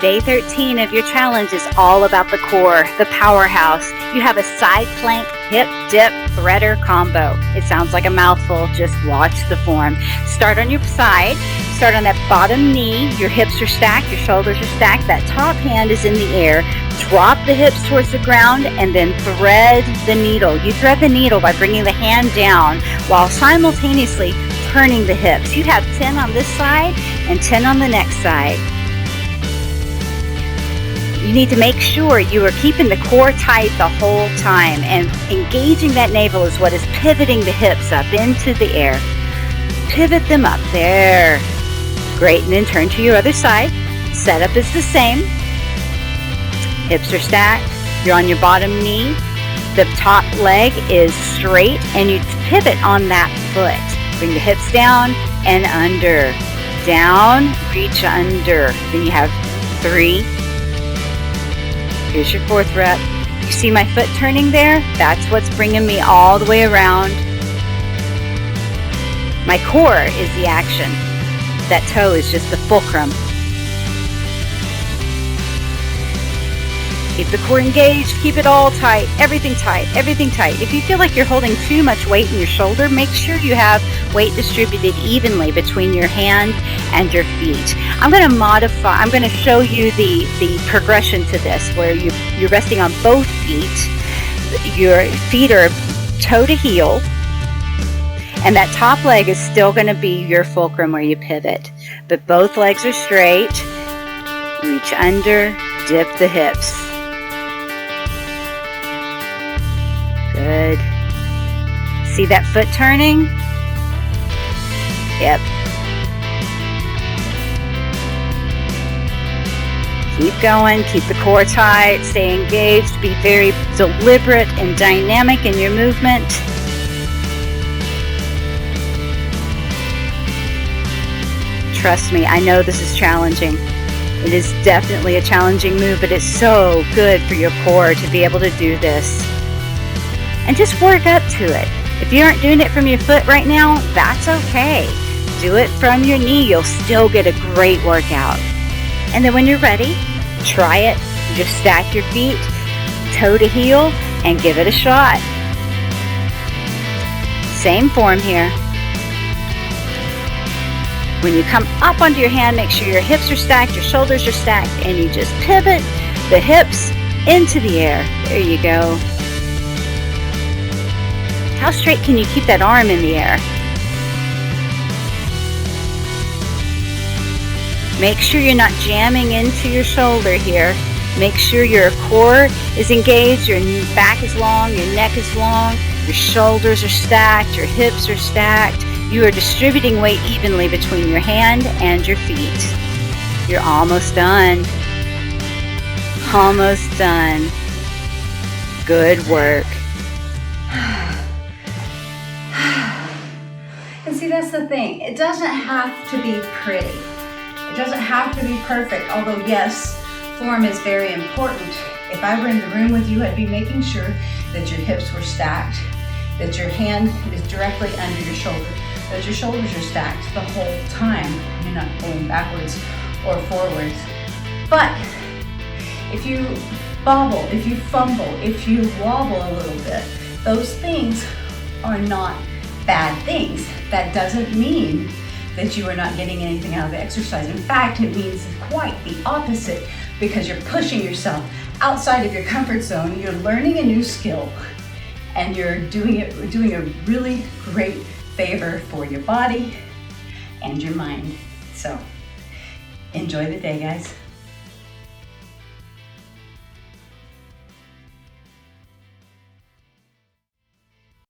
Day 13 of your challenge is all about the core, the powerhouse. You have a side plank, hip, dip, threader combo. It sounds like a mouthful. Just watch the form. Start on your side. Start on that bottom knee. Your hips are stacked. Your shoulders are stacked. That top hand is in the air. Drop the hips towards the ground and then thread the needle. You thread the needle by bringing the hand down while simultaneously turning the hips. You have 10 on this side and 10 on the next side. You need to make sure you are keeping the core tight the whole time, and engaging that navel is what is pivoting the hips up into the air. Pivot them up. There. Great. And then turn to your other side. Setup is the same. Hips are stacked. You're on your bottom knee. The top leg is straight, and you pivot on that foot. Bring the hips down and under. Down, reach under. Then you have 3. Here's your 4th rep. You see my foot turning there? That's what's bringing me all the way around. My core is the action. That toe is just the fulcrum. Keep the core engaged. Keep it all tight. Everything tight. Everything tight. If you feel like you're holding too much weight in your shoulder, make sure you have weight distributed evenly between your hand and your feet. I'm going to show you the progression to this, where you're resting on both feet. Your feet are toe to heel, and that top leg is still going to be your fulcrum where you pivot. But both legs are straight. Reach under, dip the hips. Good. See that foot turning? Yep. Keep going. Keep the core tight. Stay engaged. Be very deliberate and dynamic in your movement. Trust me, I know this is challenging. It is definitely a challenging move, but it's so good for your core to be able to do this. And just work up to it. If you aren't doing it from your foot right now, that's okay. Do it from your knee. You'll still get a great workout. And then when you're ready, try it. Just stack your feet, toe to heel, and give it a shot. Same form here. When you come up onto your hand, make sure your hips are stacked, your shoulders are stacked, and you just pivot the hips into the air. There you go. How straight can you keep that arm in the air? Make sure you're not jamming into your shoulder here. Make sure your core is engaged, your back is long, your neck is long, your shoulders are stacked, your hips are stacked. You are distributing weight evenly between your hand and your feet. You're almost done. Almost done. Good work. And see, that's the thing. It doesn't have to be pretty. It doesn't have to be perfect, although yes, form is very important. If I were in the room with you, I'd be making sure that your hips were stacked, that your hand is directly under your shoulder, that your shoulders are stacked the whole time. You're not going backwards or forwards. But if you bobble, if you fumble, if you wobble a little bit, those things are not bad things. That doesn't mean that you are not getting anything out of the exercise. In fact, it means quite the opposite, because you're pushing yourself outside of your comfort zone. You're learning a new skill, and you're doing a really great favor for your body and your mind. So enjoy the day, guys.